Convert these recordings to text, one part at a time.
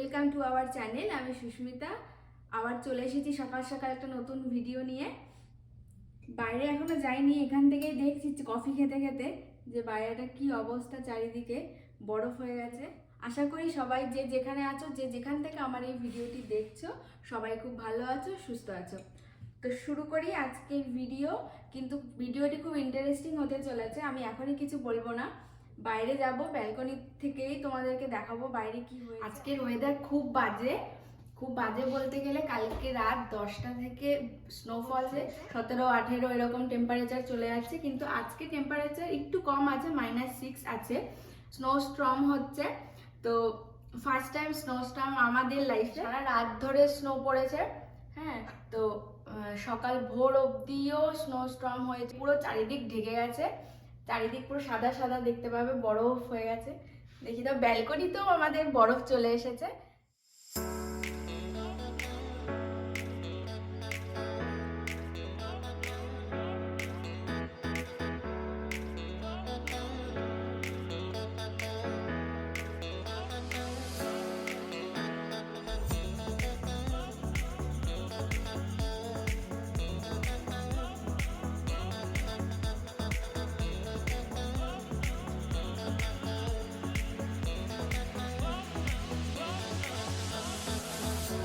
Welcome to our channel. আমি সুস্মিতা আবার চলে এসেছি সকাল সকাল একটা নতুন ভিডিও নিয়ে। বাইরে এখনো যাইনি, এখান থেকেই দেখছি কফি খেতে খেতে যে বাইরেটা কি অবস্থা, চারিদিকে বরফ হয়ে গেছে। আশা করি সবাই যে যেখানে আছো, যে যেখান থেকে আমার এই ভিডিওটি দেখছো, সবাই খুব ভালো আছো, সুস্থ আছো। তো শুরু করি আজকের ভিডিও। কিন্তু ভিডিওটি খুব ইন্টারেস্টিং হতে চলেছে। আমি এখনই কিছু বলবো না, বাইরে যাব, ব্যালকনি থেকেই তোমাদেরকে দেখাবো বাইরে কি হয়েছে। আজকের ওয়েদার খুব বাজে, খুব বাজে বলতে গেলে কালকে রাত 10টা থেকে স্নোফল 17-18 এরকম টেম্পারেচার চলে যাচ্ছে, কিন্তু আজকে টেম্পারেচার একটু কম আছে, -6 আছে। স্নো স্টর্ম হচ্ছে, তো ফার্স্ট টাইম স্নো স্টর্ম আমাদের লাইফে। সারা রাত ধরে স্নো পড়েছে, হ্যাঁ। তো সকাল ভোর অবধিও স্নো স্টর্ম হয়েছে, পুরো চারিদিক ঢেকে গেছে, চারিদিক পুরো সাদা সাদা দেখতে পাবে, বরফ হয়ে গেছে। দেখি তো ব্যালকনিতেও আমাদের বরফ চলে এসেছে।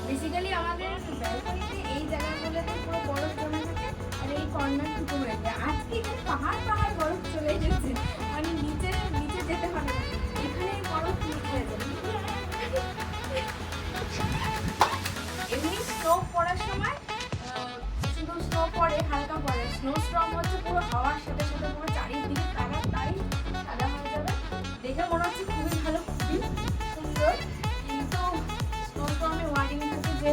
বেসিক্যালি আমাদের ব্যালকনিতে এই জায়গাগুলোতে পুরো বরফ জমে থাকে, আর এই কর্নারটুকু হয়ে যায়। আজকে এখানে পাহাড় পাহাড় বরফ চলে এসেছে, মানে নিচে নিচে যেতে হবে না, এখানে বরফ হয়ে যাবে। এমনি স্নো পড়ার সময় শুধু স্নো পড়ে, হালকা পড়ে। স্নো স্টর্ম হচ্ছে পুরো হাওয়ার সাথে সাথে পুরো চারিদিক তাড়াতাড়ি সাদা হয়ে যাবে। দেখে মনে হচ্ছে খুবই ভালো, খুবই সুন্দর, কিন্তু স্নো স্টর্মে ওয়ার্নিং থাকে, যে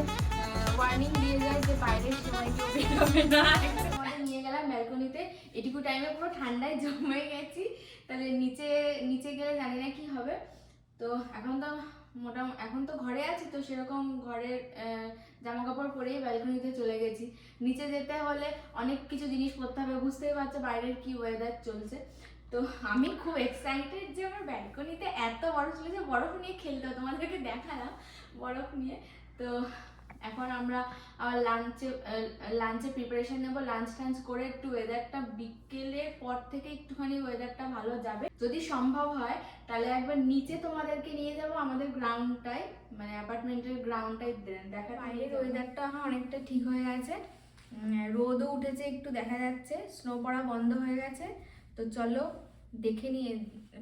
ওয়ার্নিং দিয়ে যায় যে বাইরের সময় কেউ বেরোবে না। আমাদের নিয়ে গেলাম ব্যালকনিতে, এটুকু টাইমে পুরো ঠান্ডায় জমে গেছি, তাহলে নিচে নিচে গেলে জানি না কি হবে। তো এখন তো ঘরে আছি, তো সেরকম ঘরের জামা কাপড় পরেই ব্যালকনিতে চলে গেছি। নিচে যেতে হলে অনেক কিছু জিনিস করতে হবে, বুঝতেই পারছো বাইরের কি ওয়েদার চলছে। তো আমি খুব এক্সাইটেড যে আমার ব্যালকনিতে এত বরফ চলেছে, বরফ নিয়ে খেলতে হবে, তোমাদেরকে দেখালাম বরফ নিয়ে। তো এখন আমরা লাঞ্চে প্রিপারেশন নেবো, লাঞ্চ টাঞ্চ করে একটু ওয়েদারটা বিকেলের পর থেকে একটুখানি ওয়েদারটা ভালো যাবে, যদি সম্ভব হয় তাহলে একবার নিচে তোমাদেরকে নিয়ে যাব, আমাদের গ্রাউন্ডটায়, মানে অ্যাপার্টমেন্টের গ্রাউন্ডটায় দেখা। বাইরের ওয়েদারটা অনেকটা ঠিক হয়ে গেছে, রোদও উঠেছে, একটু দেখা যাচ্ছে, স্নো পড়া বন্ধ হয়ে গেছে। তো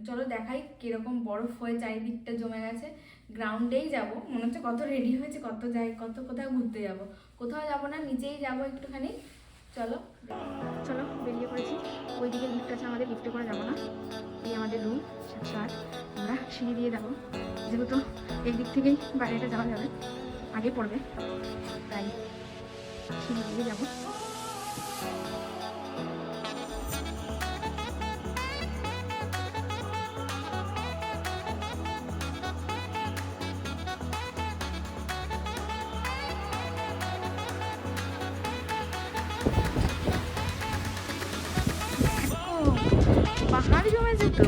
চলো দেখাই কিরকম বরফ হয়ে চারিদিকটা জমে গেছে। গ্রাউন্ডেই যাব, মনে হচ্ছে কত রেডি হয়েছে, কোথাও ঘুরতে যাব। কোথাও যাব না, নিচেই যাব একটুখানি। চলো বেরিয়ে পড়েছি। ওইদিকে লিফট আছে, আমাদের লিফটে করে যাবো না, এই আমাদের রুম 708। আমরা সিঁড়ি দিয়ে যাবো, যেহেতু এই দিক থেকেই বাইরেটা যাওয়া যাবে, আগে পড়বে, তাই সিঁড়ি দিয়ে যাবো। পাহাড় জমেছে তো।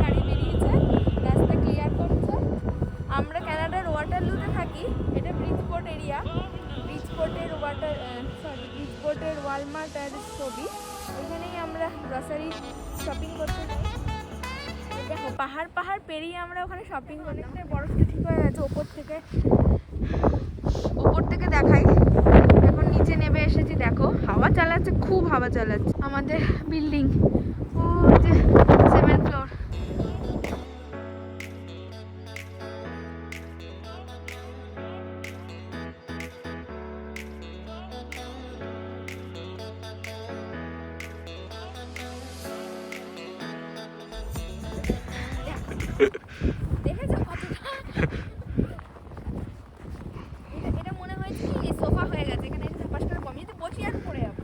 গাড়ি বেরিয়েছে, রাস্তা ক্লিয়ার করছে। আমরা কানাডার ওয়াটারলুতে থাকি, এটা ব্রিজপোর্ট এরিয়া। ব্রিজপোর্টের ওয়ালমার্ট আর ছবি, ওইখানেই আমরা গ্রসারি শপিং করতে যাই। দেখো পাহাড় পাহাড় পেরিয়ে আমরা ওখানে শপিং করতে, বরফটা ঠিক হয়ে গেছে ওপর থেকে দেখাই। এখন নিচে নেমে এসেছি, দেখো হাওয়া চালাচ্ছে, খুব হাওয়া চালাচ্ছে। আমাদের বিল্ডিং ও যে 7th ফ্লোর। দেখেছো কতটা? এটা মনে হয়েছে কি সোফা হয়ে গেছে, এখানে ধাপাস করে বমি তো বসি আর পড়ে যাবো।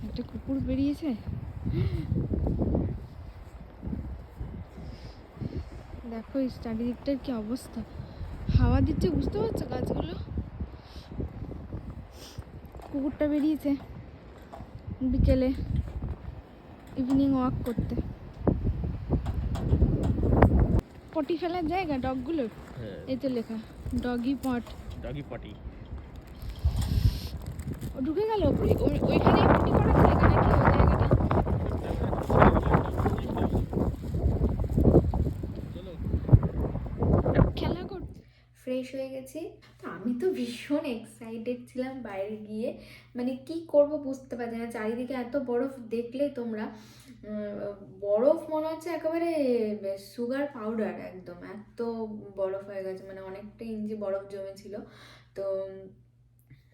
একটা কুকুর বেরিয়েছে, দেখো এই চারিদিকটার কি অবস্থা, হাওয়া দিচ্ছে বুঝতে পারছো গাছগুলো। কুকুরটা বেরিয়েছে বিকেলে ইভিনিং ওয়াক করতে। পটি ফেলার জায়গা ডগগুলোর, এই তো লেখা ডগি পটি। ও ঢুকে গেল ওপরে, ওইখানে পটি করার জায়গা নাকি ওই জায়গাটা? খেলা করছে। ফ্রেশ হয়ে গেছি, তো আমি তো ভীষণ এক্সাইটেড ছিলাম বাইরে গিয়ে, মানে কি করব বুঝতে পারছি না। চারিদিকে এত বরফ, দেখলে তোমরা বরফ মনে হচ্ছে একেবারে সুগার পাউডার, একদম এত বরফ হয়ে গেছে, মানে অনেকটা ইঞ্চি বরফ জমেছিল। তো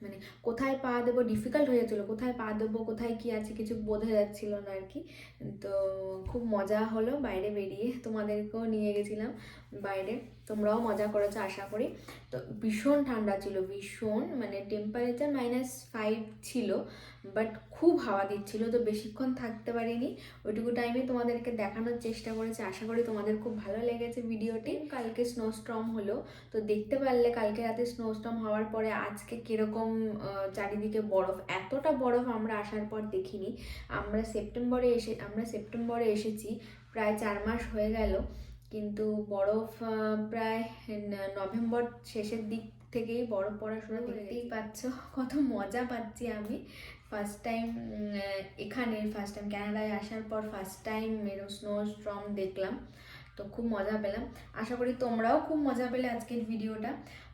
মানে কোথায় পা দেবো ডিফিকাল্ট হয়ে যাচ্ছিলো, কোথায় পা দেবো কোথায় কি আছে কিছু বোঝা যাচ্ছিল না আর কি। তো খুব মজা হলো বাইরে বেরিয়ে, তোমাদেরকেও নিয়ে গেছিলাম বাইরে, তোমরাও মজা করেছো আশা করি। তো ভীষণ ঠান্ডা ছিল, ভীষণ, মানে টেম্পারেচার -5 ছিল, বাট খুব হাওয়া দিচ্ছিল, তো বেশিক্ষণ থাকতে পারিনি। ওইটুকু টাইমে তোমাদেরকে দেখানোর চেষ্টা করেছি, আশা করি তোমাদের খুব ভালো লেগেছে ভিডিওটি। কালকে স্নোস্টর্ম হলো, তো দেখতে পারলে কালকে রাতে স্নোস্টর্ম হওয়ার পরে আজকে কিরকম চারিদিকে বরফ। এতটা বরফ আমরা আসার পর দেখিনি। আমরা সেপ্টেম্বরে এসেছি, প্রায় 4 মাস হয়ে গেল, কিন্তু বরফ প্রায় নভেম্বর শেষের দিক থেকেই বরফ পড়া শুরু। দেখতেই পাচ্ছ কত মজা পাচ্ছি আমি। ফার্স্ট টাইম ক্যানাডায় আসার পর ফার্স্ট টাইম স্নোস্টর্ম দেখলাম, তো খুব মজা পেলাম। আশা করি তোমরাও খুব মজা পেলে আজকের ভিডিওটা।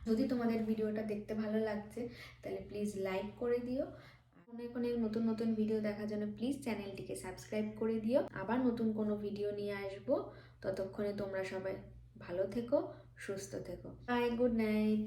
যদি তোমাদের ভিডিওটা দেখতে ভালো লাগছে তাহলে প্লিজ লাইক করে দিও। অনেক নতুন নতুন ভিডিও দেখার জন্য প্লিজ চ্যানেলটিকে সাবস্ক্রাইব করে দিও। আবার নতুন কোনো ভিডিও নিয়ে আসবো, ততক্ষণে তোমরা সবাই ভালো থেকো, সুস্থ থেকো। Bye, good night.